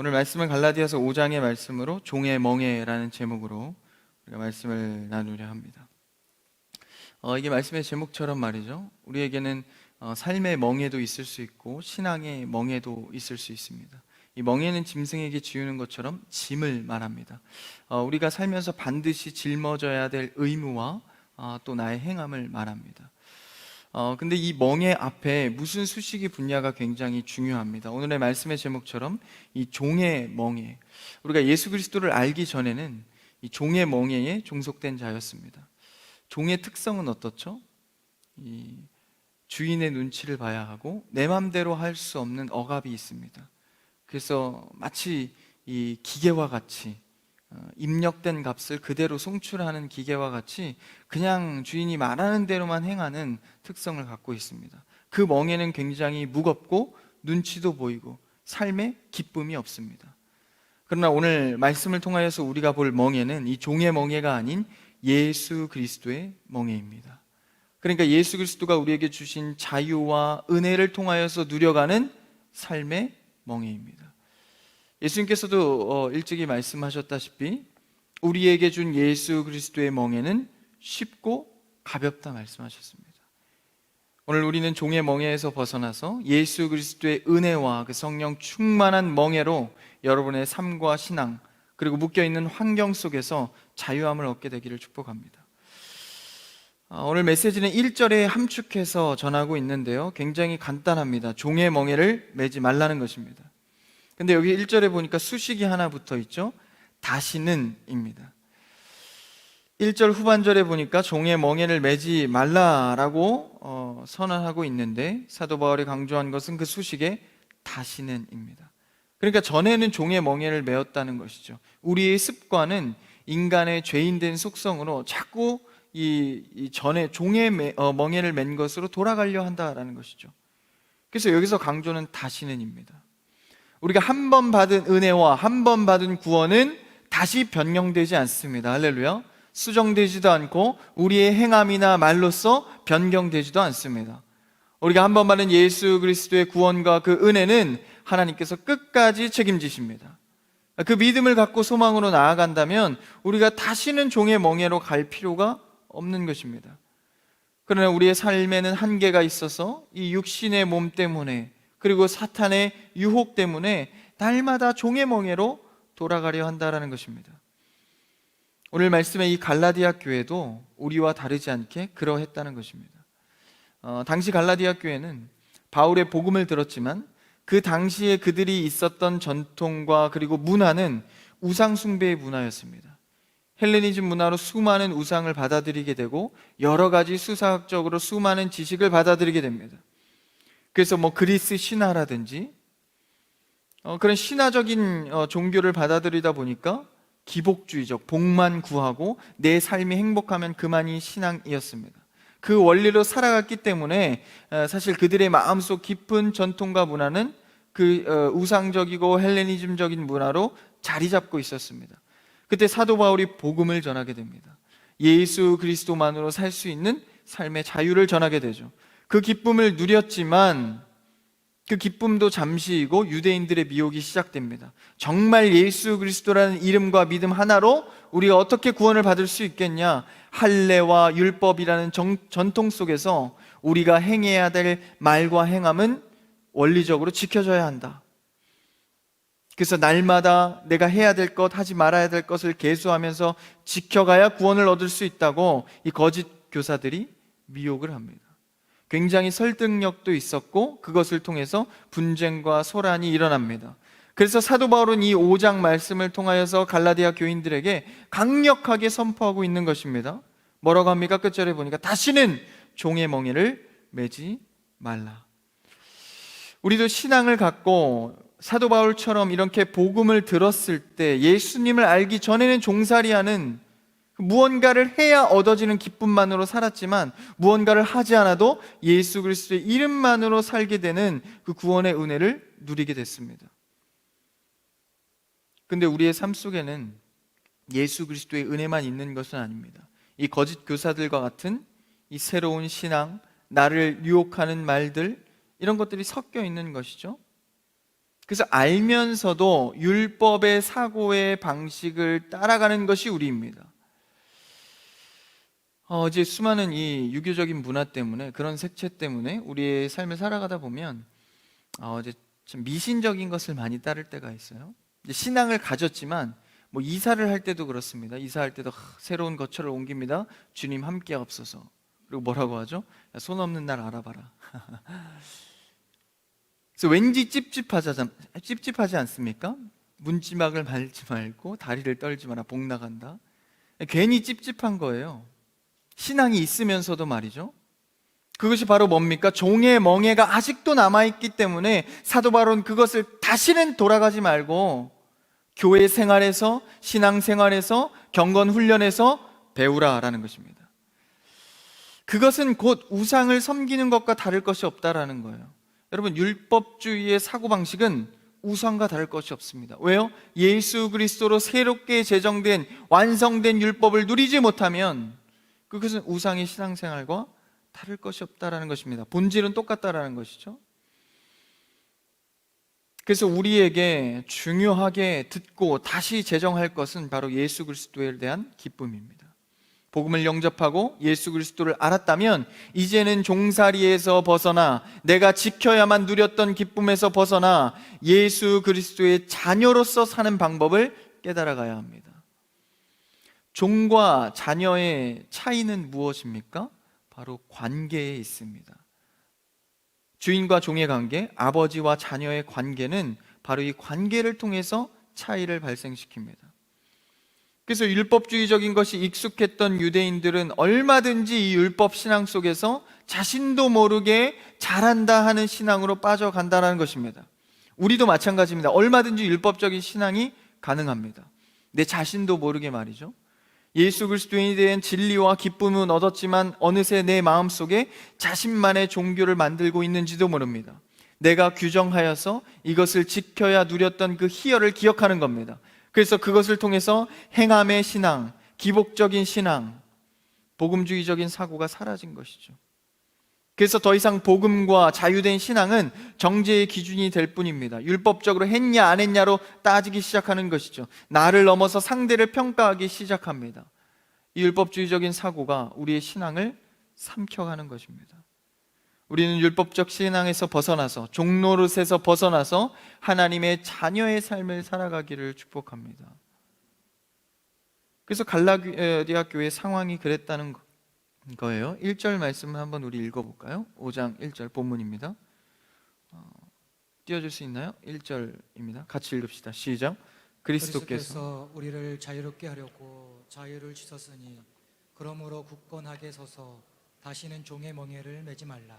오늘 말씀은 갈라디아서 5장의 말씀으로 종의 멍에라는 제목으로 우리가 말씀을 나누려 합니다. 이게 말씀의 제목처럼 말이죠. 우리에게는 삶의 멍에도 있을 수 있고 신앙의 멍에도 있을 수 있습니다. 이 멍에는 짐승에게 지우는 것처럼 짐을 말합니다. 우리가 살면서 반드시 짊어져야 될 의무와 또 나의 행함을 말합니다. 근데 이 멍에 앞에 무슨 수식이 붙냐가 굉장히 중요합니다. 오늘의 말씀의 제목처럼 이 종의 멍에, 우리가 예수 그리스도를 알기 전에는 이 종의 멍에에 종속된 자였습니다. 종의 특성은 어떻죠? 이 주인의 눈치를 봐야 하고 내 맘대로 할 수 없는 억압이 있습니다. 그래서 마치 이 기계와 같이 입력된 값을 그대로 송출하는 기계와 같이 그냥 주인이 말하는 대로만 행하는 특성을 갖고 있습니다. 그 멍에는 굉장히 무겁고 눈치도 보이고 삶에 기쁨이 없습니다. 그러나 오늘 말씀을 통하여서 우리가 볼 멍에는 이 종의 멍에가 아닌 예수 그리스도의 멍에입니다. 그러니까 예수 그리스도가 우리에게 주신 자유와 은혜를 통하여서 누려가는 삶의 멍에입니다. 예수님께서도 일찍이 말씀하셨다시피 우리에게 준 예수 그리스도의 멍에는 쉽고 가볍다 말씀하셨습니다. 오늘 우리는 종의 멍에에서 벗어나서 예수 그리스도의 은혜와 그 성령 충만한 멍에로 여러분의 삶과 신앙 그리고 묶여있는 환경 속에서 자유함을 얻게 되기를 축복합니다. 오늘 메시지는 1절에 함축해서 전하고 있는데요, 굉장히 간단합니다. 종의 멍에를 매지 말라는 것입니다. 근데 여기 1절에 보니까 수식이 하나 붙어 있죠. 다시는 입니다. 1절 후반절에 보니까 종의 멍에를 매지 말라라고 선언하고 있는데 사도 바울이 강조한 것은 그 수식에 다시는 입니다. 그러니까 전에는 종의 멍에를 매었다는 것이죠. 우리의 습관은 인간의 죄인된 속성으로 자꾸 이 전에 종의 멍에를 맨 것으로 돌아가려 한다라는 것이죠. 그래서 여기서 강조는 다시는입니다. 우리가 한 번 받은 은혜와 한 번 받은 구원은 다시 변경되지 않습니다. 할렐루야. 수정되지도 않고 우리의 행함이나 말로써 변경되지도 않습니다. 우리가 한 번 받은 예수 그리스도의 구원과 그 은혜는 하나님께서 끝까지 책임지십니다. 그 믿음을 갖고 소망으로 나아간다면 우리가 다시는 종의 멍에로 갈 필요가 없는 것입니다. 그러나 우리의 삶에는 한계가 있어서 이 육신의 몸 때문에 그리고 사탄의 유혹 때문에 날마다 종의 멍에로 돌아가려 한다는 것입니다. 오늘 말씀의 이 갈라디아 교회도 우리와 다르지 않게 그러했다는 것입니다. 당시 갈라디아 교회는 바울의 복음을 들었지만 그 당시에 그들이 있었던 전통과 그리고 문화는 우상 숭배의 문화였습니다. 헬레니즘 문화로 수많은 우상을 받아들이게 되고 여러 가지 수사학적으로 수많은 지식을 받아들이게 됩니다. 그래서 그리스 신화라든지 그런 신화적인 종교를 받아들이다 보니까 기복주의적, 복만 구하고 내 삶이 행복하면 그만이 신앙이었습니다. 그 원리로 살아갔기 때문에 사실 그들의 마음속 깊은 전통과 문화는 그 우상적이고 헬레니즘적인 문화로 자리 잡고 있었습니다. 그때 사도 바울이 복음을 전하게 됩니다. 예수 그리스도만으로 살 수 있는 삶의 자유를 전하게 되죠. 그 기쁨을 누렸지만 그 기쁨도 잠시이고 유대인들의 미혹이 시작됩니다. 정말 예수 그리스도라는 이름과 믿음 하나로 우리가 어떻게 구원을 받을 수 있겠냐? 할례와 율법이라는 전통 속에서 우리가 행해야 될 말과 행함은 원리적으로 지켜져야 한다. 그래서 날마다 내가 해야 될 것, 하지 말아야 될 것을 계수하면서 지켜가야 구원을 얻을 수 있다고 이 거짓 교사들이 미혹을 합니다. 굉장히 설득력도 있었고 그것을 통해서 분쟁과 소란이 일어납니다. 그래서 사도 바울은 이 5장 말씀을 통하여서 갈라디아 교인들에게 강력하게 선포하고 있는 것입니다. 뭐라고 합니까? 끝절에 보니까 다시는 종의 멍에를 매지 말라. 우리도 신앙을 갖고 사도 바울처럼 이렇게 복음을 들었을 때 예수님을 알기 전에는 종살이하는 무언가를 해야 얻어지는 기쁨만으로 살았지만 무언가를 하지 않아도 예수 그리스도의 이름만으로 살게 되는 그 구원의 은혜를 누리게 됐습니다. 근데 우리의 삶 속에는 예수 그리스도의 은혜만 있는 것은 아닙니다. 이 거짓 교사들과 같은 이 새로운 신앙, 나를 유혹하는 말들, 이런 것들이 섞여 있는 것이죠. 그래서 알면서도 율법의 사고의 방식을 따라가는 것이 우리입니다. 이제 수많은 이 유교적인 문화 때문에, 그런 색채 때문에 우리의 삶을 살아가다 보면 이제 좀 미신적인 것을 많이 따를 때가 있어요. 이제 신앙을 가졌지만 뭐 이사를 할 때도 그렇습니다. 이사할 때도 새로운 거처를 옮깁니다. 주님 함께 없어서. 그리고 뭐라고 하죠? 야, 손 없는 날 알아봐라. 그래서 왠지 찝찝하지 않습니까? 문지막을 말지 말고 다리를 떨지 마라, 복 나간다. 괜히 찝찝한 거예요. 신앙이 있으면서도 말이죠. 그것이 바로 뭡니까? 종의 멍에가 아직도 남아있기 때문에 사도 바울은 그것을 다시는 돌아가지 말고 교회 생활에서, 신앙 생활에서, 경건 훈련에서 배우라라는 것입니다. 그것은 곧 우상을 섬기는 것과 다를 것이 없다라는 거예요. 여러분, 율법주의의 사고방식은 우상과 다를 것이 없습니다. 왜요? 예수 그리스도로 새롭게 제정된 완성된 율법을 누리지 못하면 그것은 우상의 신앙생활과 다를 것이 없다라는 것입니다. 본질은 똑같다라는 것이죠. 그래서 우리에게 중요하게 듣고 다시 제정할 것은 바로 예수 그리스도에 대한 기쁨입니다. 복음을 영접하고 예수 그리스도를 알았다면 이제는 종살이에서 벗어나 내가 지켜야만 누렸던 기쁨에서 벗어나 예수 그리스도의 자녀로서 사는 방법을 깨달아가야 합니다. 종과 자녀의 차이는 무엇입니까? 바로 관계에 있습니다. 주인과 종의 관계, 아버지와 자녀의 관계는 바로 이 관계를 통해서 차이를 발생시킵니다. 그래서 율법주의적인 것이 익숙했던 유대인들은 얼마든지 이 율법 신앙 속에서 자신도 모르게 잘한다 하는 신앙으로 빠져간다는 것입니다. 우리도 마찬가지입니다. 얼마든지 율법적인 신앙이 가능합니다. 내 자신도 모르게 말이죠. 예수 그리스도인에 대한 진리와 기쁨은 얻었지만 어느새 내 마음속에 자신만의 종교를 만들고 있는지도 모릅니다. 내가 규정하여서 이것을 지켜야 누렸던 그 희열을 기억하는 겁니다. 그래서 그것을 통해서 행함의 신앙, 기복적인 신앙, 복음주의적인 사고가 사라진 것이죠. 그래서 더 이상 복음과 자유된 신앙은 정죄의 기준이 될 뿐입니다. 율법적으로 했냐 안 했냐로 따지기 시작하는 것이죠. 나를 넘어서 상대를 평가하기 시작합니다. 이 율법주의적인 사고가 우리의 신앙을 삼켜가는 것입니다. 우리는 율법적 신앙에서 벗어나서, 종노릇에서 벗어나서 하나님의 자녀의 삶을 살아가기를 축복합니다. 그래서 갈라디아 교회 상황이 그랬다는 거예요. 1절 말씀을 한번 우리 읽어볼까요? 5장 1절 본문입니다. 띄워줄 수 있나요? 1절입니다. 같이 읽읍시다. 시작. 그리스도께서 우리를 자유롭게 하려고 자유를 주셨으니 그러므로 굳건하게 서서 다시는 종의 멍에를 매지 말라.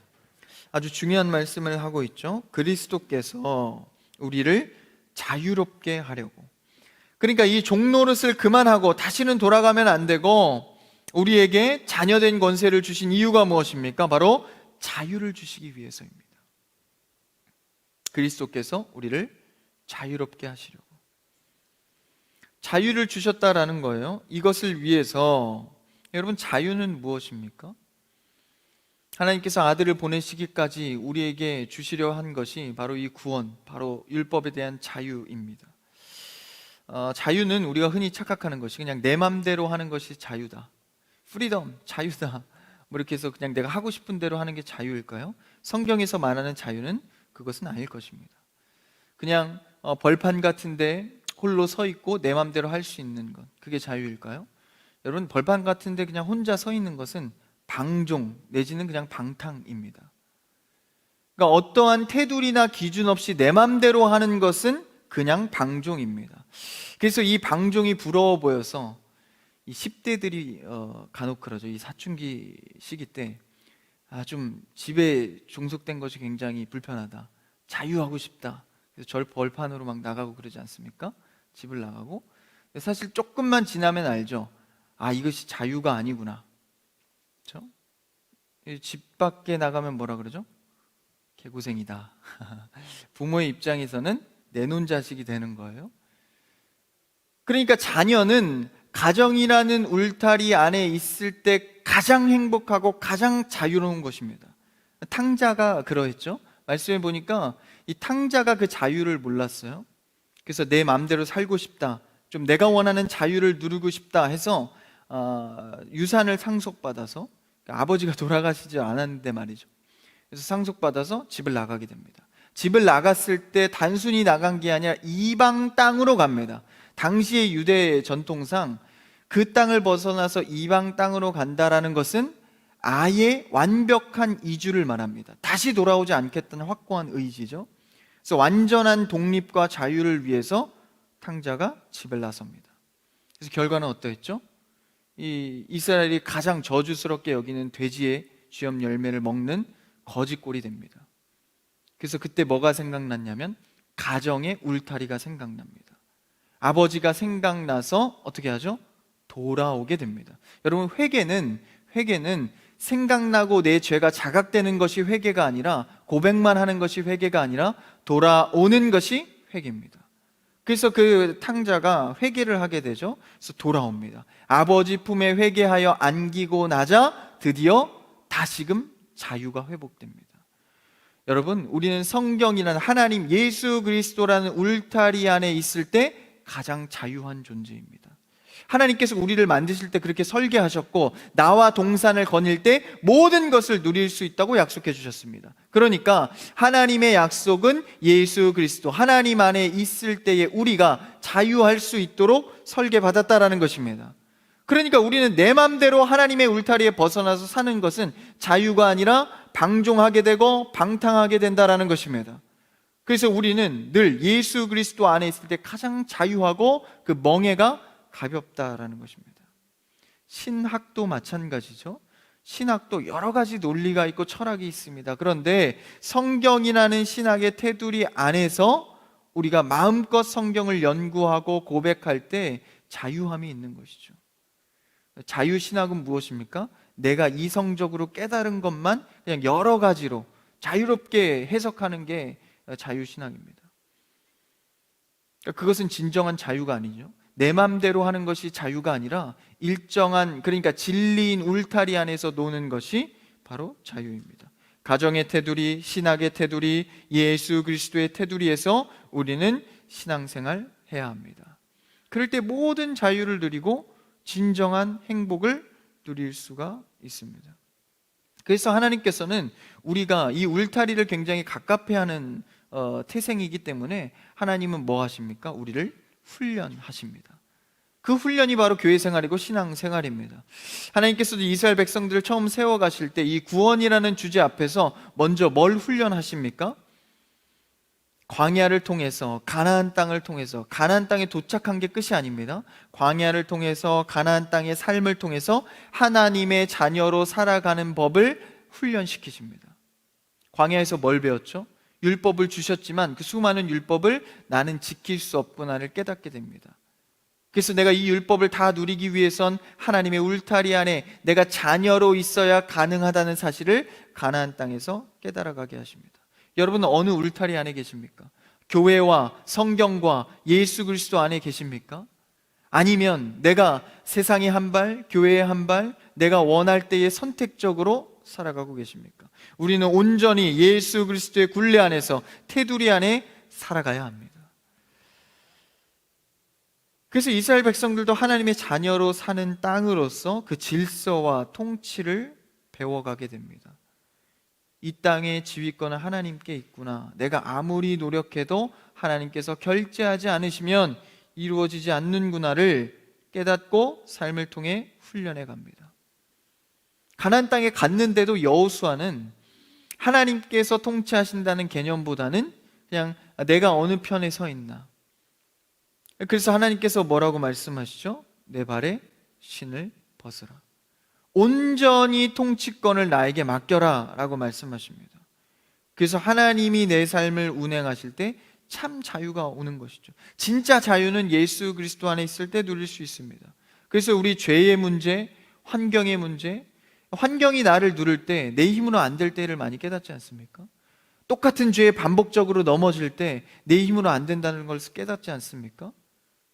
아주 중요한 말씀을 하고 있죠. 그리스도께서 우리를 자유롭게 하려고. 그러니까 이 종노릇을 그만하고 다시는 돌아가면 안 되고 우리에게 자녀된 권세를 주신 이유가 무엇입니까? 바로 자유를 주시기 위해서입니다. 그리스도께서 우리를 자유롭게 하시려고. 자유를 주셨다라는 거예요. 이것을 위해서 여러분, 자유는 무엇입니까? 하나님께서 아들을 보내시기까지 우리에게 주시려 한 것이 바로 이 구원, 바로 율법에 대한 자유입니다. 자유는 우리가 흔히 착각하는 것이 그냥 내 맘대로 하는 것이 자유다, 프리덤, 자유다, 뭐 이렇게 해서 그냥 내가 하고 싶은 대로 하는 게 자유일까요? 성경에서 말하는 자유는 그것은 아닐 것입니다. 그냥 벌판 같은데 홀로 서 있고 내 맘대로 할 수 있는 것, 그게 자유일까요? 여러분, 벌판 같은데 그냥 혼자 서 있는 것은 방종 내지는 그냥 방탕입니다. 그러니까 어떠한 테두리나 기준 없이 내 맘대로 하는 것은 그냥 방종입니다. 그래서 이 방종이 부러워 보여서 이 10대들이 간혹 그러죠. 이 사춘기 시기 때 좀 집에 종속된 것이 굉장히 불편하다, 자유하고 싶다, 그래서 절 벌판으로 막 나가고 그러지 않습니까? 집을 나가고. 사실 조금만 지나면 알죠. 이것이 자유가 아니구나. 그렇죠? 집 밖에 나가면 뭐라 그러죠? 개고생이다. 부모의 입장에서는 내놓은 자식이 되는 거예요. 그러니까 자녀는 가정이라는 울타리 안에 있을 때 가장 행복하고 가장 자유로운 것입니다. 탕자가 그러했죠. 말씀해 보니까 이 탕자가 그 자유를 몰랐어요. 그래서 내 마음대로 살고 싶다, 좀 내가 원하는 자유를 누리고 싶다 해서 유산을 상속받아서, 그러니까 아버지가 돌아가시지 않았는데 말이죠. 그래서 상속받아서 집을 나가게 됩니다. 집을 나갔을 때 단순히 나간 게 아니라 이방 땅으로 갑니다. 당시의 유대 전통상 그 땅을 벗어나서 이방 땅으로 간다라는 것은 아예 완벽한 이주를 말합니다. 다시 돌아오지 않겠다는 확고한 의지죠. 그래서 완전한 독립과 자유를 위해서 탕자가 집을 나섭니다. 그래서 결과는 어떠했죠? 이 이스라엘이 가장 저주스럽게 여기는 돼지의 쥐염 열매를 먹는 거지꼴이 됩니다. 그래서 그때 뭐가 생각났냐면 가정의 울타리가 생각납니다. 아버지가 생각나서 어떻게 하죠? 돌아오게 됩니다. 여러분, 회개는 생각나고 내 죄가 자각되는 것이 회개가 아니라, 고백만 하는 것이 회개가 아니라 돌아오는 것이 회개입니다. 그래서 그 탕자가 회개를 하게 되죠. 그래서 돌아옵니다. 아버지 품에 회개하여 안기고 나자 드디어 다시금 자유가 회복됩니다. 여러분, 우리는 성경이라는 하나님 예수 그리스도라는 울타리 안에 있을 때 가장 자유한 존재입니다. 하나님께서 우리를 만드실 때 그렇게 설계하셨고, 나와 동산을 거닐 때 모든 것을 누릴 수 있다고 약속해 주셨습니다. 그러니까 하나님의 약속은 예수 그리스도, 하나님 안에 있을 때에 우리가 자유할 수 있도록 설계받았다라는 것입니다. 그러니까 우리는 내 맘대로 하나님의 울타리에 벗어나서 사는 것은 자유가 아니라 방종하게 되고 방탕하게 된다라는 것입니다. 그래서 우리는 늘 예수 그리스도 안에 있을 때 가장 자유하고 그 멍에가 가볍다라는 것입니다. 신학도 마찬가지죠. 신학도 여러 가지 논리가 있고 철학이 있습니다. 그런데 성경이라는 신학의 테두리 안에서 우리가 마음껏 성경을 연구하고 고백할 때 자유함이 있는 것이죠. 자유신학은 무엇입니까? 내가 이성적으로 깨달은 것만 그냥 여러 가지로 자유롭게 해석하는 게 자유신학입니다. 그것은 진정한 자유가 아니죠. 내 맘대로 하는 것이 자유가 아니라 일정한, 그러니까 진리인 울타리 안에서 노는 것이 바로 자유입니다. 가정의 테두리, 신학의 테두리, 예수 그리스도의 테두리에서 우리는 신앙생활 해야 합니다. 그럴 때 모든 자유를 누리고 진정한 행복을 누릴 수가 있습니다. 그래서 하나님께서는 우리가 이 울타리를 굉장히 가깝해하는 태생이기 때문에 하나님은 뭐 하십니까? 우리를 훈련하십니다. 그 훈련이 바로 교회 생활이고 신앙 생활입니다. 하나님께서도 이스라엘 백성들을 처음 세워 가실 때 이 구원이라는 주제 앞에서 먼저 뭘 훈련하십니까? 광야를 통해서, 가나안 땅을 통해서, 가나안 땅에 도착한 게 끝이 아닙니다. 광야를 통해서, 가나안 땅의 삶을 통해서 하나님의 자녀로 살아가는 법을 훈련시키십니다. 광야에서 뭘 배웠죠? 율법을 주셨지만 그 수많은 율법을 나는 지킬 수 없구나를 깨닫게 됩니다. 그래서 내가 이 율법을 다 누리기 위해선 하나님의 울타리 안에 내가 자녀로 있어야 가능하다는 사실을 가나안 땅에서 깨달아가게 하십니다. 여러분은 어느 울타리 안에 계십니까? 교회와 성경과 예수 그리스도 안에 계십니까? 아니면 내가 세상에 한 발, 교회에 한 발, 내가 원할 때에 선택적으로 살아가고 계십니까? 우리는 온전히 예수 그리스도의 굴레 안에서, 테두리 안에 살아가야 합니다. 그래서 이스라엘 백성들도 하나님의 자녀로 사는 땅으로서 그 질서와 통치를 배워가게 됩니다. 이 땅의 지휘권은 하나님께 있구나. 내가 아무리 노력해도 하나님께서 결제하지 않으시면 이루어지지 않는구나를 깨닫고 삶을 통해 훈련해 갑니다. 가나안 땅에 갔는데도 여호수아는 하나님께서 통치하신다는 개념보다는 그냥 내가 어느 편에 서 있나. 그래서 하나님께서 뭐라고 말씀하시죠? 내 발에 신을 벗으라. 온전히 통치권을 나에게 맡겨라 라고 말씀하십니다. 그래서 하나님이 내 삶을 운행하실 때 참 자유가 오는 것이죠. 진짜 자유는 예수 그리스도 안에 있을 때 누릴 수 있습니다. 그래서 우리 죄의 문제, 환경의 문제, 환경이 나를 누를 때 내 힘으로 안 될 때를 많이 깨닫지 않습니까? 똑같은 죄에 반복적으로 넘어질 때 내 힘으로 안 된다는 걸 깨닫지 않습니까?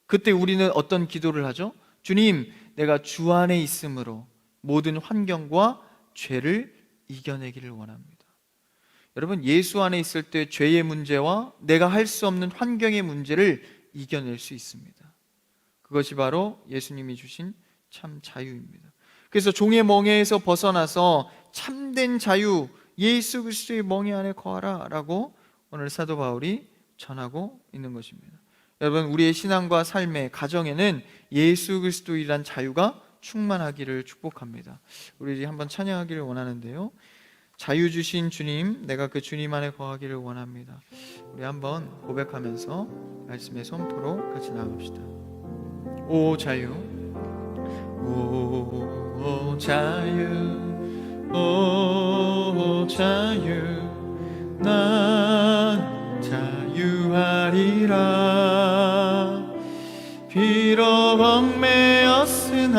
그때 우리는 어떤 기도를 하죠? 주님, 내가 주 안에 있음으로 모든 환경과 죄를 이겨내기를 원합니다. 여러분, 예수 안에 있을 때 죄의 문제와 내가 할 수 없는 환경의 문제를 이겨낼 수 있습니다. 그것이 바로 예수님이 주신 참 자유입니다. 그래서 종의 멍에에서 벗어나서 참된 자유, 예수 그리스도의 멍에 안에 거하라 라고 오늘 사도 바울이 전하고 있는 것입니다. 여러분, 우리의 신앙과 삶의 가정에는 예수 그리스도이란 자유가 충만하기를 축복합니다. 우리 한번 찬양하기를 원하는데요, 자유 주신 주님, 내가 그 주님 안에 거하기를 원합니다. 우리 한번 고백하면서 말씀의 선포로 같이 나갑시다. 오 자유, 오 자유, 오 자유, 난 자유하리라. 비록 얽매였으나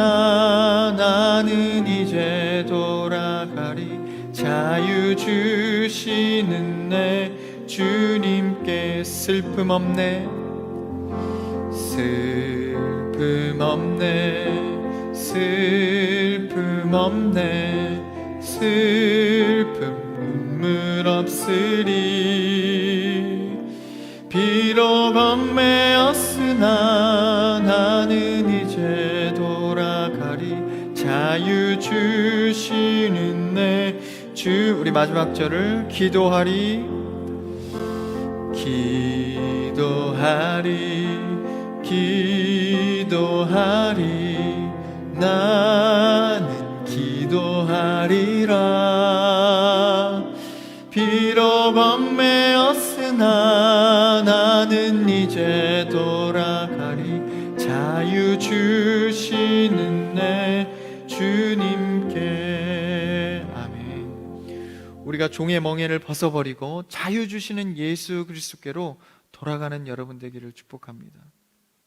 나는 이제 돌아가리. 자유 주시는 내 주님께 슬픔 없네, 슬픔 없네, 슬픔 없네, 슬픔 눈물 없으리. 비록 얽매였으나 나는 이제 돌아가리. 자유 주시는 내 주. 우리 마지막 절을 기도하리, 기도하리, 기도하리. 나는 기도하리라. 비록 얽매였으나 나는 이제 돌아가리. 자유 주시는 내 주님께. 아멘. 우리가 종의 멍에를 벗어버리고 자유 주시는 예수 그리스도께로 돌아가는 여러분 되기를 축복합니다.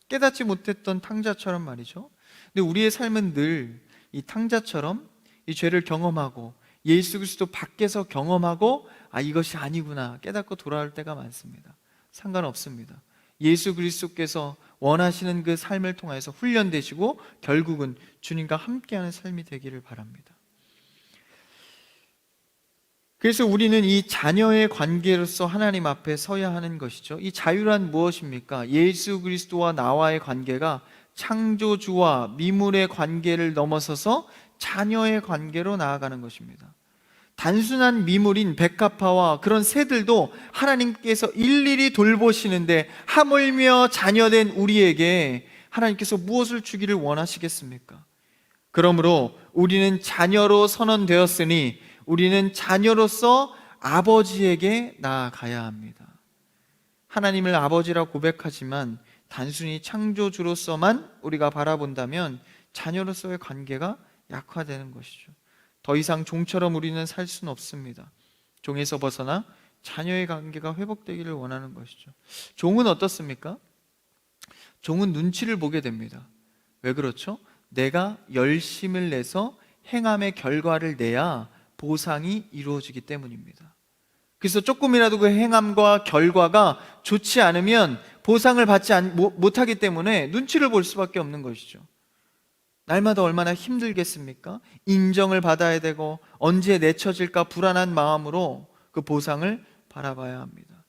깨닫지 못했던 탕자처럼 말이죠. 근데 우리의 삶은 늘 이 탕자처럼 이 죄를 경험하고 예수 그리스도 밖에서 경험하고 이것이 아니구나 깨닫고 돌아올 때가 많습니다. 상관없습니다. 예수 그리스도께서 원하시는 그 삶을 통해서 훈련되시고 결국은 주님과 함께하는 삶이 되기를 바랍니다. 그래서 우리는 이 자녀의 관계로서 하나님 앞에 서야 하는 것이죠. 이 자유란 무엇입니까? 예수 그리스도와 나와의 관계가 창조주와 미물의 관계를 넘어서서 자녀의 관계로 나아가는 것입니다. 단순한 미물인 백합화와 그런 새들도 하나님께서 일일이 돌보시는데 하물며 자녀된 우리에게 하나님께서 무엇을 주기를 원하시겠습니까? 그러므로 우리는 자녀로 선언되었으니 우리는 자녀로서 아버지에게 나아가야 합니다. 하나님을 아버지라 고백하지만 단순히 창조주로서만 우리가 바라본다면 자녀로서의 관계가 약화되는 것이죠. 더 이상 종처럼 우리는 살 수는 없습니다. 종에서 벗어나 자녀의 관계가 회복되기를 원하는 것이죠. 종은 어떻습니까? 종은 눈치를 보게 됩니다. 왜 그렇죠? 내가 열심을 내서 행함의 결과를 내야 보상이 이루어지기 때문입니다. 그래서 조금이라도 그 행함과 결과가 좋지 않으면 보상을 받지 못하기 때문에 눈치를 볼 수밖에 없는 것이죠. 날마다 얼마나 힘들겠습니까? 인정을 받아야 되고 언제 내쳐질까 불안한 마음으로 그 보상을 바라봐야 합니다.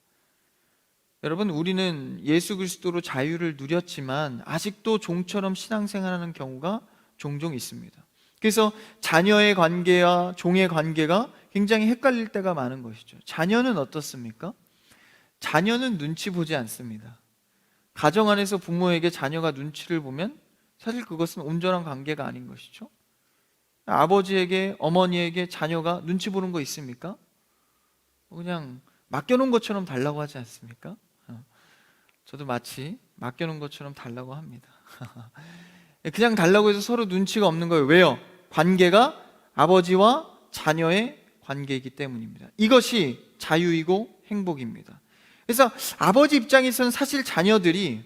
여러분, 우리는 예수 그리스도로 자유를 누렸지만 아직도 종처럼 신앙생활하는 경우가 종종 있습니다. 그래서 자녀의 관계와 종의 관계가 굉장히 헷갈릴 때가 많은 것이죠. 자녀는 어떻습니까? 자녀는 눈치 보지 않습니다. 가정 안에서 부모에게 자녀가 눈치를 보면 사실 그것은 온전한 관계가 아닌 것이죠. 아버지에게, 어머니에게 자녀가 눈치 보는 거 있습니까? 그냥 맡겨놓은 것처럼 달라고 하지 않습니까? 저도 마치 맡겨놓은 것처럼 달라고 합니다. 그냥 달라고 해서 서로 눈치가 없는 거예요. 왜요? 관계가 아버지와 자녀의 관계이기 때문입니다. 이것이 자유이고 행복입니다. 그래서 아버지 입장에서는 사실 자녀들이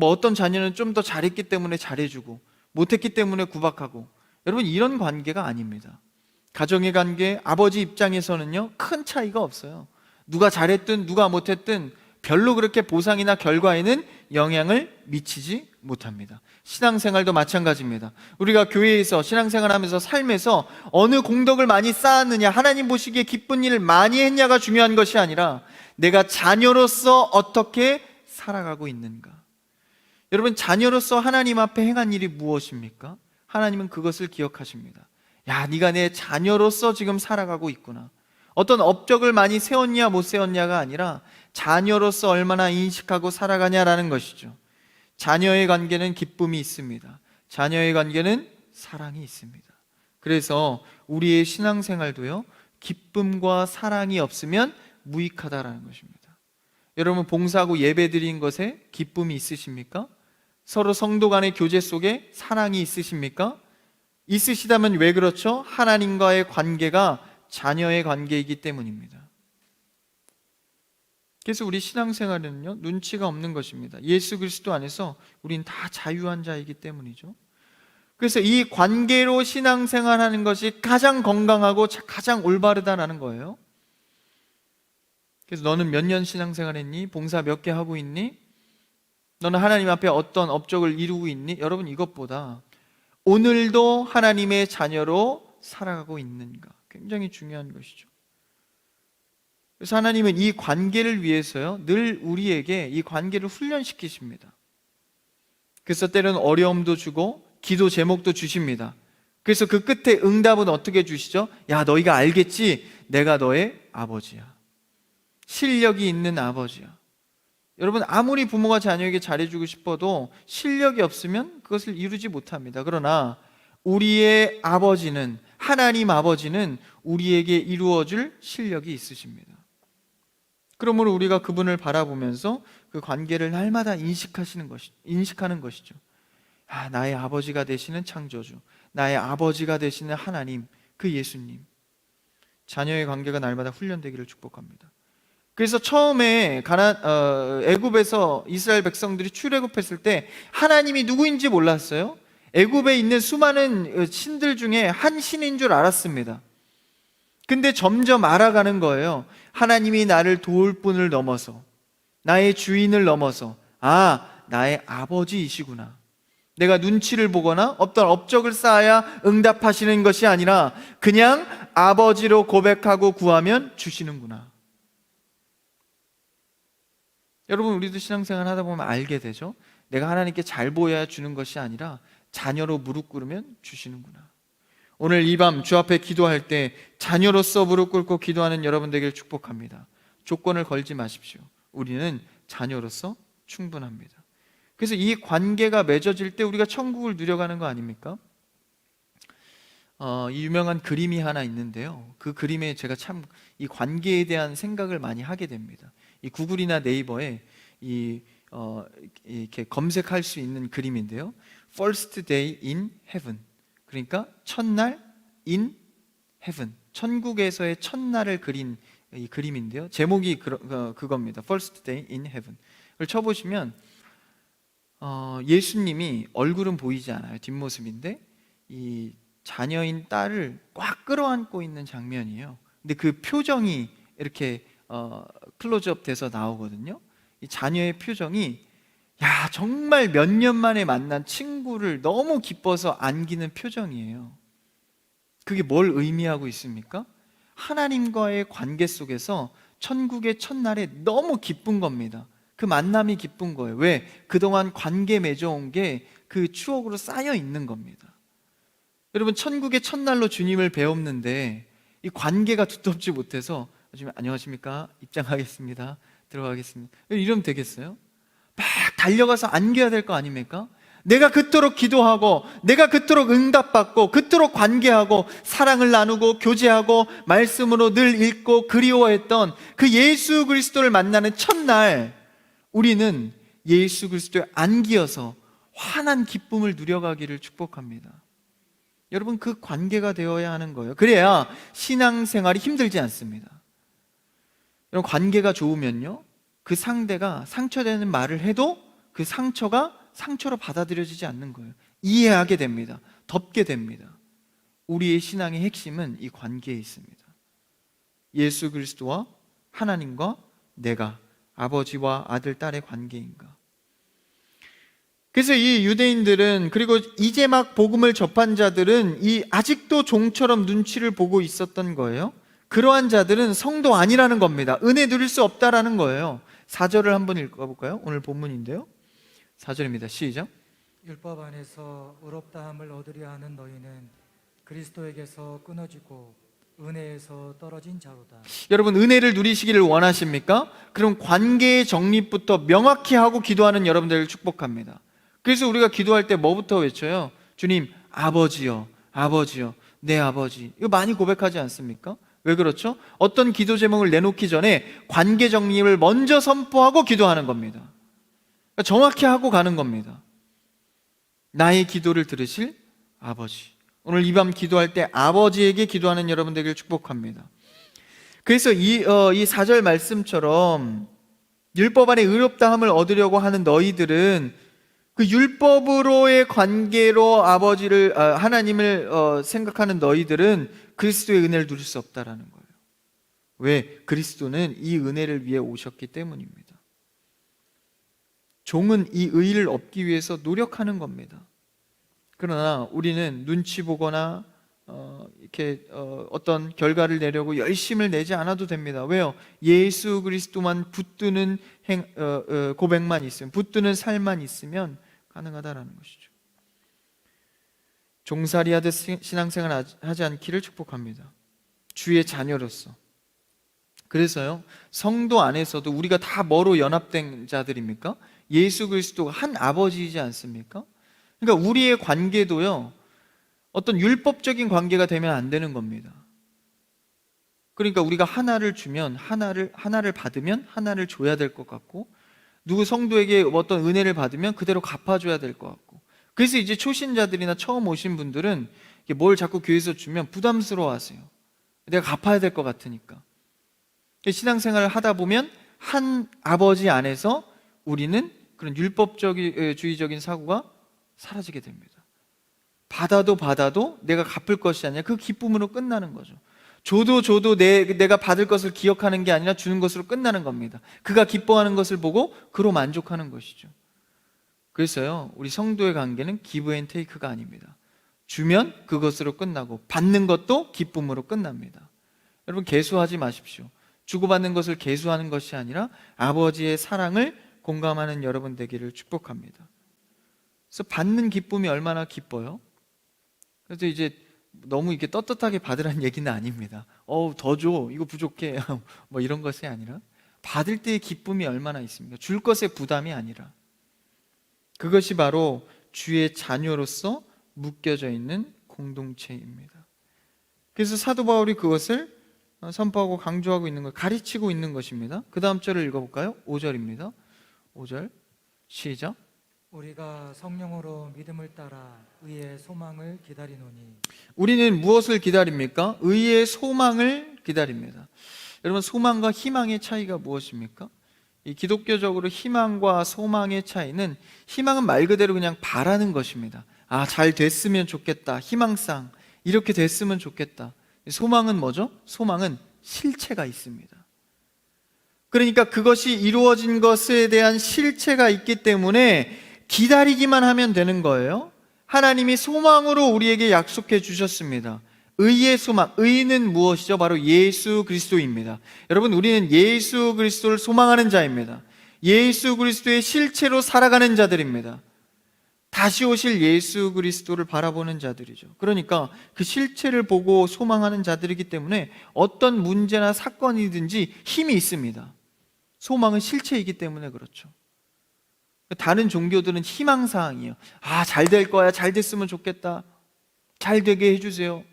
어떤 자녀는 좀 더 잘했기 때문에 잘해주고 못했기 때문에 구박하고, 여러분 이런 관계가 아닙니다. 가정의 관계, 아버지 입장에서는요 큰 차이가 없어요. 누가 잘했든 누가 못했든 별로 그렇게 보상이나 결과에는 영향을 미치지 못합니다. 신앙생활도 마찬가지입니다. 우리가 교회에서 신앙생활하면서 삶에서 어느 공덕을 많이 쌓았느냐, 하나님 보시기에 기쁜 일을 많이 했냐가 중요한 것이 아니라 내가 자녀로서 어떻게 살아가고 있는가. 여러분, 자녀로서 하나님 앞에 행한 일이 무엇입니까? 하나님은 그것을 기억하십니다. 야, 네가 내 자녀로서 지금 살아가고 있구나. 어떤 업적을 많이 세웠냐 못 세웠냐가 아니라 자녀로서 얼마나 인식하고 살아가냐라는 것이죠. 자녀의 관계는 기쁨이 있습니다. 자녀의 관계는 사랑이 있습니다. 그래서 우리의 신앙생활도요, 기쁨과 사랑이 없으면 무익하다라는 것입니다. 여러분, 봉사하고 예배 드린 것에 기쁨이 있으십니까? 서로 성도 간의 교제 속에 사랑이 있으십니까? 있으시다면 왜 그렇죠? 하나님과의 관계가 자녀의 관계이기 때문입니다. 그래서 우리 신앙생활은요, 눈치가 없는 것입니다. 예수 그리스도 안에서 우린 다 자유한 자이기 때문이죠. 그래서 이 관계로 신앙생활하는 것이 가장 건강하고 가장 올바르다라는 거예요. 그래서 너는 몇 년 신앙생활했니? 봉사 몇 개 하고 있니? 너는 하나님 앞에 어떤 업적을 이루고 있니? 여러분, 이것보다 오늘도 하나님의 자녀로 살아가고 있는가, 굉장히 중요한 것이죠. 그래서 하나님은 이 관계를 위해서요, 늘 우리에게 이 관계를 훈련시키십니다. 그래서 때로는 어려움도 주고 기도 제목도 주십니다. 그래서 그 끝에 응답은 어떻게 주시죠? 야, 너희가 알겠지? 내가 너의 아버지야. 실력이 있는 아버지야. 여러분, 아무리 부모가 자녀에게 잘해주고 싶어도 실력이 없으면 그것을 이루지 못합니다. 그러나 우리의 아버지는, 하나님 아버지는 우리에게 이루어줄 실력이 있으십니다. 그러므로 우리가 그분을 바라보면서 그 관계를 날마다 인식하는 것이죠. 아, 나의 아버지가 되시는 창조주, 나의 아버지가 되시는 하나님, 그 예수님. 자녀의 관계가 날마다 훈련되기를 축복합니다. 그래서 처음에 애굽에서 이스라엘 백성들이 출애굽했을 때 하나님이 누구인지 몰랐어요. 애굽에 있는 수많은 신들 중에 한 신인 줄 알았습니다. 근데 점점 알아가는 거예요. 하나님이 나를 도울 분을 넘어서, 나의 주인을 넘어서, 아, 나의 아버지이시구나. 내가 눈치를 보거나 어떤 업적을 쌓아야 응답하시는 것이 아니라 그냥 아버지로 고백하고 구하면 주시는구나. 여러분, 우리도 신앙생활 하다 보면 알게 되죠. 내가 하나님께 잘 보여야 주는 것이 아니라 자녀로 무릎 꿇으면 주시는구나. 오늘 이 밤 주 앞에 기도할 때 자녀로서 무릎 꿇고 기도하는 여러분 되기를 축복합니다. 조건을 걸지 마십시오. 우리는 자녀로서 충분합니다. 그래서 이 관계가 맺어질 때 우리가 천국을 누려가는 거 아닙니까? 이 유명한 그림이 하나 있는데요, 그 그림에 제가 참 이 관계에 대한 생각을 많이 하게 됩니다. 이 구글이나 네이버에 이렇게 검색할 수 있는 그림인데요, First Day in Heaven, 그러니까 첫날 in Heaven, 천국에서의 첫날을 그린 이 그림인데요, 제목이 그겁니다. First Day in Heaven. 그걸 쳐보시면 예수님이 얼굴은 보이지 않아요. 뒷모습인데 이 자녀인 딸을 꽉 끌어안고 있는 장면이에요. 근데 그 표정이 이렇게 클로즈업 돼서 나오거든요. 이 자녀의 표정이, 야, 정말 몇 년 만에 만난 친구를 너무 기뻐서 안기는 표정이에요. 그게 뭘 의미하고 있습니까? 하나님과의 관계 속에서 천국의 첫날에 너무 기쁜 겁니다. 그 만남이 기쁜 거예요. 왜? 그동안 관계 맺어온 게 그 추억으로 쌓여 있는 겁니다. 여러분, 천국의 첫날로 주님을 배웠는데 이 관계가 두텁지 못해서 주님 안녕하십니까? 입장하겠습니다. 들어가겠습니다. 이러면 되겠어요? 막 달려가서 안겨야 될 거 아닙니까? 내가 그토록 기도하고, 내가 그토록 응답받고, 그토록 관계하고, 사랑을 나누고, 교제하고, 말씀으로 늘 읽고 그리워했던 그 예수 그리스도를 만나는 첫날, 우리는 예수 그리스도에 안기어서 환한 기쁨을 누려가기를 축복합니다. 여러분, 그 관계가 되어야 하는 거예요. 그래야 신앙생활이 힘들지 않습니다. 여러분, 관계가 좋으면요, 그 상대가 상처되는 말을 해도 그 상처가 상처로 받아들여지지 않는 거예요. 이해하게 됩니다. 덮게 됩니다. 우리의 신앙의 핵심은 이 관계에 있습니다. 예수 그리스도와 하나님과 내가 아버지와 아들, 딸의 관계인가? 그래서 이 유대인들은, 그리고 이제 막 복음을 접한 자들은 이 아직도 종처럼 눈치를 보고 있었던 거예요. 그러한 자들은 성도 아니라는 겁니다. 은혜 누릴 수 없다라는 거예요. 4절을 한번 읽어볼까요? 오늘 본문인데요. 4절입니다. 시작. 율법 안에서 의롭다함을 얻으려 하는 너희는 그리스도에게서 끊어지고 은혜에서 떨어진 자로다. 여러분, 은혜를 누리시기를 원하십니까? 그럼 관계의 정립부터 명확히 하고 기도하는 여러분들을 축복합니다. 그래서 우리가 기도할 때 뭐부터 외쳐요? 주님, 아버지요, 아버지요, 내 아버지. 이거 많이 고백하지 않습니까? 왜 그렇죠? 어떤 기도 제목을 내놓기 전에 관계 정립을 먼저 선포하고 기도하는 겁니다. 그러니까 정확히 하고 가는 겁니다. 나의 기도를 들으실 아버지. 오늘 이 밤 기도할 때 아버지에게 기도하는 여러분 되기를 축복합니다. 그래서 이 4절 말씀처럼 율법 안에 의롭다함을 얻으려고 하는 너희들은 그 율법으로의 관계로 아버지를, 하나님을 생각하는 너희들은 그리스도의 은혜를 누릴 수 없다라는 거예요. 왜? 그리스도는 이 은혜를 위해 오셨기 때문입니다. 종은 이 의의를 얻기 위해서 노력하는 겁니다. 그러나 우리는 눈치 보거나 이렇게 어떤 결과를 내려고 열심을 내지 않아도 됩니다. 왜요? 예수 그리스도만 붙드는 고백만 있으면, 붙드는 살만 있으면 가능하다라는 것이죠. 종살이하듯 신앙생활 하지 않기를 축복합니다. 주의 자녀로서. 그래서요, 성도 안에서도 우리가 다 뭐로 연합된 자들입니까? 예수 그리스도가 한 아버지이지 않습니까? 그러니까 우리의 관계도요, 어떤 율법적인 관계가 되면 안 되는 겁니다. 그러니까 우리가 하나를 주면 하나를 받으면 하나를 줘야 될 것 같고, 누구 성도에게 어떤 은혜를 받으면 그대로 갚아줘야 될 것 같고, 그래서 이제 초신자들이나 처음 오신 분들은 뭘 자꾸 교회에서 주면 부담스러워하세요. 내가 갚아야 될 것 같으니까. 신앙생활을 하다 보면 한 아버지 안에서 우리는 그런 율법주의적인 사고가 사라지게 됩니다. 받아도 내가 갚을 것이 아니라 그 기쁨으로 끝나는 거죠. 줘도 내가 받을 것을 기억하는 게 아니라 주는 것으로 끝나는 겁니다. 그가 기뻐하는 것을 보고 그로 만족하는 것이죠. 그래서요, 우리 성도의 관계는 기브 앤 테이크가 아닙니다. 주면 그것으로 끝나고 받는 것도 기쁨으로 끝납니다. 여러분, 개수하지 마십시오. 주고받는 것을 개수하는 것이 아니라 아버지의 사랑을 공감하는 여러분 되기를 축복합니다. 그래서 받는 기쁨이 얼마나 기뻐요? 그래서 이제 너무 이렇게 떳떳하게 받으라는 얘기는 아닙니다. 더 줘, 이거 부족해, 뭐 이런 것이 아니라 받을 때의 기쁨이 얼마나 있습니까? 줄 것의 부담이 아니라, 그것이 바로 주의 자녀로서 묶여져 있는 공동체입니다. 그래서 사도 바울이 그것을 선포하고 강조하고 있는 것, 가르치고 있는 것입니다. 그 다음 절을 읽어볼까요? 5절입니다. 5절 시작. 우리가 성령으로 믿음을 따라 의의 소망을 기다리노니. 우리는 무엇을 기다립니까? 의의 소망을 기다립니다. 여러분, 소망과 희망의 차이가 무엇입니까? 이 기독교적으로 희망과 소망의 차이는, 희망은 말 그대로 그냥 바라는 것입니다. 잘 됐으면 좋겠다, 희망상 이렇게 됐으면 좋겠다. 소망은 뭐죠? 소망은 실체가 있습니다. 그러니까 그것이 이루어진 것에 대한 실체가 있기 때문에 기다리기만 하면 되는 거예요. 하나님이 소망으로 우리에게 약속해 주셨습니다. 의의 소망, 의는 무엇이죠? 바로 예수 그리스도입니다. 여러분, 우리는 예수 그리스도를 소망하는 자입니다. 예수 그리스도의 실체로 살아가는 자들입니다. 다시 오실 예수 그리스도를 바라보는 자들이죠. 그러니까 그 실체를 보고 소망하는 자들이기 때문에 어떤 문제나 사건이든지 힘이 있습니다. 소망은 실체이기 때문에 그렇죠. 다른 종교들은 희망사항이에요. 잘 될 거야, 잘 됐으면 좋겠다, 잘 되게 해주세요.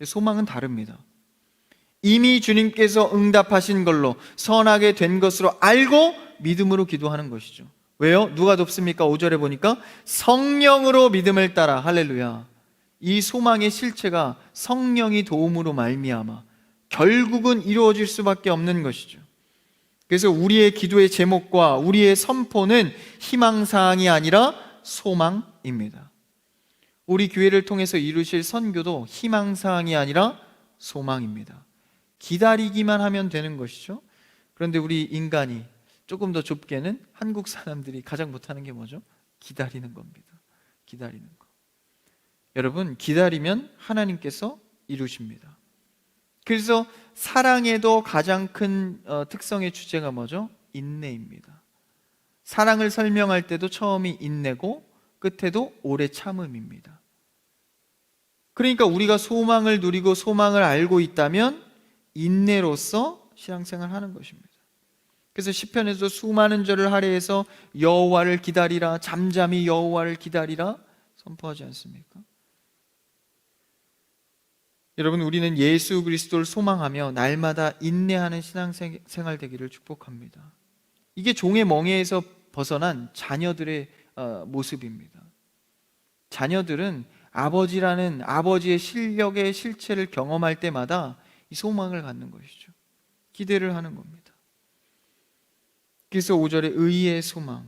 소망은 다릅니다. 이미 주님께서 응답하신 걸로 선하게 된 것으로 알고 믿음으로 기도하는 것이죠. 왜요? 누가 돕습니까? 5절에 보니까 성령으로 믿음을 따라. 할렐루야. 이 소망의 실체가 성령이 도움으로 말미암아 결국은 이루어질 수밖에 없는 것이죠. 그래서 우리의 기도의 제목과 우리의 선포는 희망사항이 아니라 소망입니다. 우리 교회를 통해서 이루실 선교도 희망사항이 아니라 소망입니다. 기다리기만 하면 되는 것이죠. 그런데 우리 인간이 조금 더 좁게는 한국 사람들이 가장 못하는 게 뭐죠? 기다리는 겁니다. 기다리는 거. 여러분, 기다리면 하나님께서 이루십니다. 그래서 사랑에도 가장 큰 특성의 주제가 뭐죠? 인내입니다. 사랑을 설명할 때도 처음이 인내고 끝에도 오래 참음입니다. 그러니까 우리가 소망을 누리고 소망을 알고 있다면 인내로서 신앙생활을 하는 것입니다. 그래서 시편에서 수많은 절을 할애해서 여호와를 기다리라, 잠잠히 여호와를 기다리라 선포하지 않습니까? 여러분, 우리는 예수 그리스도를 소망하며 날마다 인내하는 신앙생활 되기를 축복합니다. 이게 종의 멍에에서 벗어난 자녀들의 모습입니다. 자녀들은 아버지라는 아버지의 실력의 실체를 경험할 때마다 이 소망을 갖는 것이죠. 기대를 하는 겁니다. 그래서 5절에 의의 소망,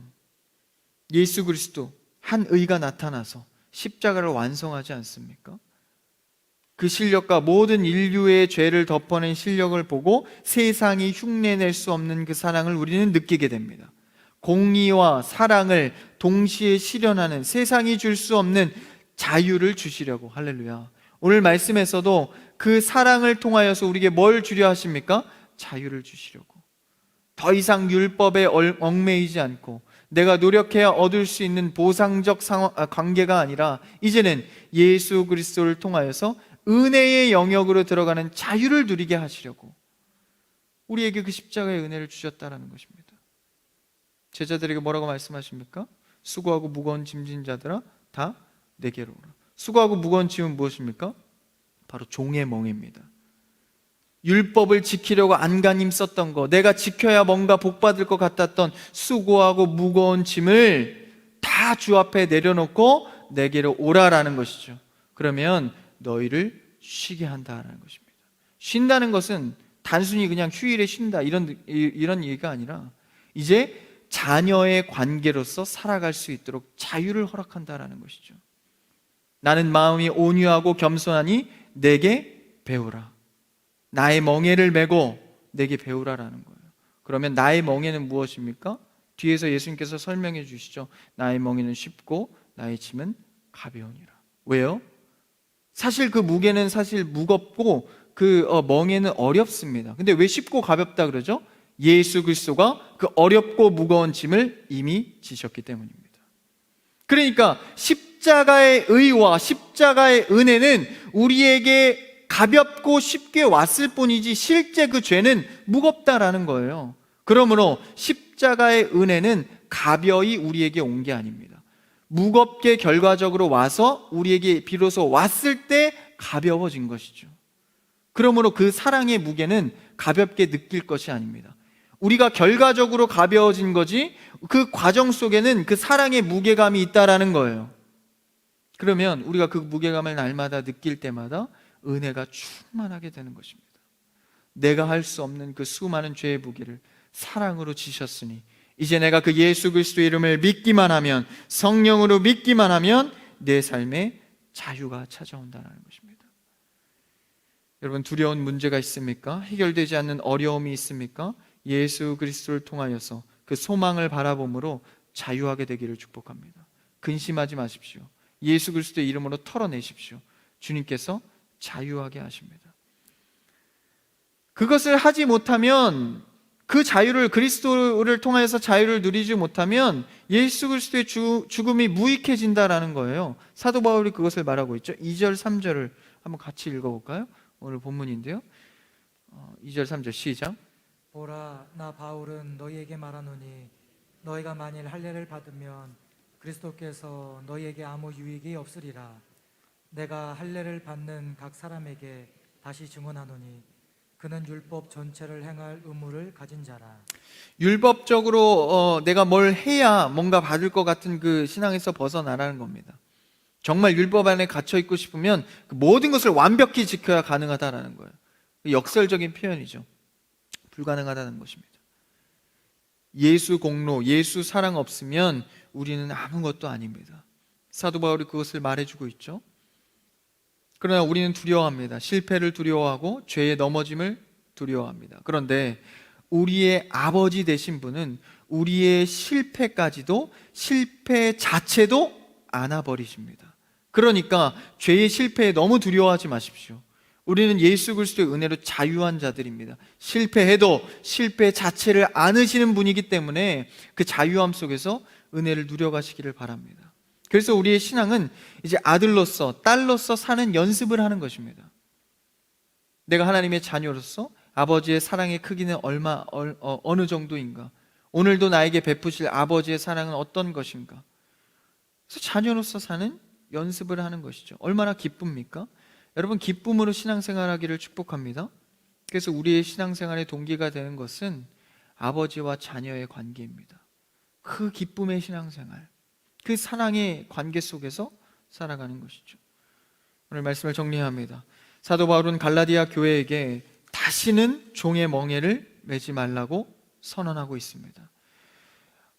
예수 그리스도 한 의가 나타나서 십자가를 완성하지 않습니까? 그 실력과 모든 인류의 죄를 덮어낸 실력을 보고 세상이 흉내낼 수 없는 그 사랑을 우리는 느끼게 됩니다. 공의와 사랑을 동시에 실현하는, 세상이 줄 수 없는 자유를 주시려고. 할렐루야. 오늘 말씀에서도 그 사랑을 통하여서 우리에게 뭘 주려 하십니까? 자유를 주시려고. 더 이상 율법에 얽매이지 않고 내가 노력해야 얻을 수 있는 보상적 관계가 아니라 이제는 예수 그리스도를 통하여서 은혜의 영역으로 들어가는 자유를 누리게 하시려고 우리에게 그 십자가의 은혜를 주셨다라는 것입니다. 제자들에게 뭐라고 말씀하십니까? 수고하고 무거운 짐진 자들아 다 내게로 오라. 수고하고 무거운 짐은 무엇입니까? 바로 종의 멍에입니다. 율법을 지키려고 안간힘 썼던 거, 내가 지켜야 뭔가 복받을 것 같았던 수고하고 무거운 짐을 다 주 앞에 내려놓고 내게로 오라라는 것이죠. 그러면 너희를 쉬게 한다라는 것입니다. 쉰다는 것은 단순히 그냥 휴일에 쉰다 이런 얘기가 아니라 이제 자녀의 관계로서 살아갈 수 있도록 자유를 허락한다라는 것이죠. 나는 마음이 온유하고 겸손하니 내게 배우라. 나의 멍에를 메고 내게 배우라라는 거예요. 그러면 나의 멍에는 무엇입니까? 뒤에서 예수님께서 설명해 주시죠. 나의 멍에는 쉽고 나의 짐은 가벼우니라. 왜요? 사실 그 무게는 사실 무겁고 그 멍에는 어렵습니다. 근데 왜 쉽고 가볍다 그러죠? 예수 그리스도가 그 어렵고 무거운 짐을 이미 지셨기 때문입니다. 그러니까 십자가의 의와 십자가의 은혜는 우리에게 가볍고 쉽게 왔을 뿐이지 실제 그 죄는 무겁다라는 거예요. 그러므로 십자가의 은혜는 가벼이 우리에게 온 게 아닙니다. 무겁게 결과적으로 와서 우리에게 비로소 왔을 때 가벼워진 것이죠. 그러므로 그 사랑의 무게는 가볍게 느낄 것이 아닙니다. 우리가 결과적으로 가벼워진 거지 그 과정 속에는 그 사랑의 무게감이 있다라는 거예요. 그러면 우리가 그 무게감을 날마다 느낄 때마다 은혜가 충만하게 되는 것입니다. 내가 할 수 없는 그 수많은 죄의 무게를 사랑으로 지셨으니 이제 내가 그 예수 그리스도의 이름을 믿기만 하면, 성령으로 믿기만 하면 내 삶에 자유가 찾아온다는 것입니다. 여러분, 두려운 문제가 있습니까? 해결되지 않는 어려움이 있습니까? 예수 그리스도를 통하여서 그 소망을 바라봄으로 자유하게 되기를 축복합니다. 근심하지 마십시오. 예수 그리스도의 이름으로 털어내십시오. 주님께서 자유하게 하십니다. 그것을 하지 못하면, 그 자유를, 그리스도를 통하여서 자유를 누리지 못하면 예수 그리스도의 죽음이 무익해진다라는 거예요. 사도 바울이 그것을 말하고 있죠. 2절 3절을 한번 같이 읽어볼까요? 오늘 본문인데요. 2절 3절 시작. 보라, 나 바울은 너희에게 말하노니 너희가 만일 할례를 받으면 그리스도께서 너희에게 아무 유익이 없으리라. 내가 할례를 받는 각 사람에게 다시 증언하노니 그는 율법 전체를 행할 의무를 가진 자라. 율법적으로 내가 뭘 해야 뭔가 받을 것 같은 그 신앙에서 벗어나라는 겁니다. 정말 율법 안에 갇혀 있고 싶으면 그 모든 것을 완벽히 지켜야 가능하다라는 거예요. 역설적인 표현이죠. 불가능하다는 것입니다. 예수 공로, 예수 사랑 없으면 우리는 아무것도 아닙니다. 사도 바울이 그것을 말해주고 있죠. 그러나 우리는 두려워합니다. 실패를 두려워하고 죄의 넘어짐을 두려워합니다. 그런데 우리의 아버지 되신 분은 우리의 실패까지도, 실패 자체도 안아버리십니다. 그러니까 죄의 실패에 너무 두려워하지 마십시오. 우리는 예수 그리스도의 은혜로 자유한 자들입니다. 실패해도 실패 자체를 안으시는 분이기 때문에 그 자유함 속에서 은혜를 누려가시기를 바랍니다. 그래서 우리의 신앙은 이제 아들로서, 딸로서 사는 연습을 하는 것입니다. 내가 하나님의 자녀로서 아버지의 사랑의 크기는 어느 정도인가? 오늘도 나에게 베푸실 아버지의 사랑은 어떤 것인가? 그래서 자녀로서 사는 연습을 하는 것이죠. 얼마나 기쁩니까? 여러분, 기쁨으로 신앙생활하기를 축복합니다. 그래서 우리의 신앙생활의 동기가 되는 것은 아버지와 자녀의 관계입니다. 그 기쁨의 신앙생활, 그 사랑의 관계 속에서 살아가는 것이죠. 오늘 말씀을 정리합니다. 사도 바울은 갈라디아 교회에게 다시는 종의 멍에를 매지 말라고 선언하고 있습니다.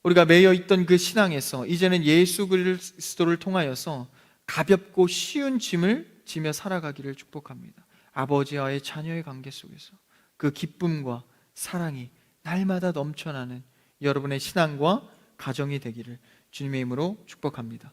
우리가 매여 있던 그 신앙에서 이제는 예수 그리스도를 통하여서 가볍고 쉬운 짐을 지며 살아가기를 축복합니다. 아버지와의 자녀의 관계 속에서 그 기쁨과 사랑이 날마다 넘쳐나는 여러분의 신앙과 가정이 되기를 주님의 이름으로 축복합니다.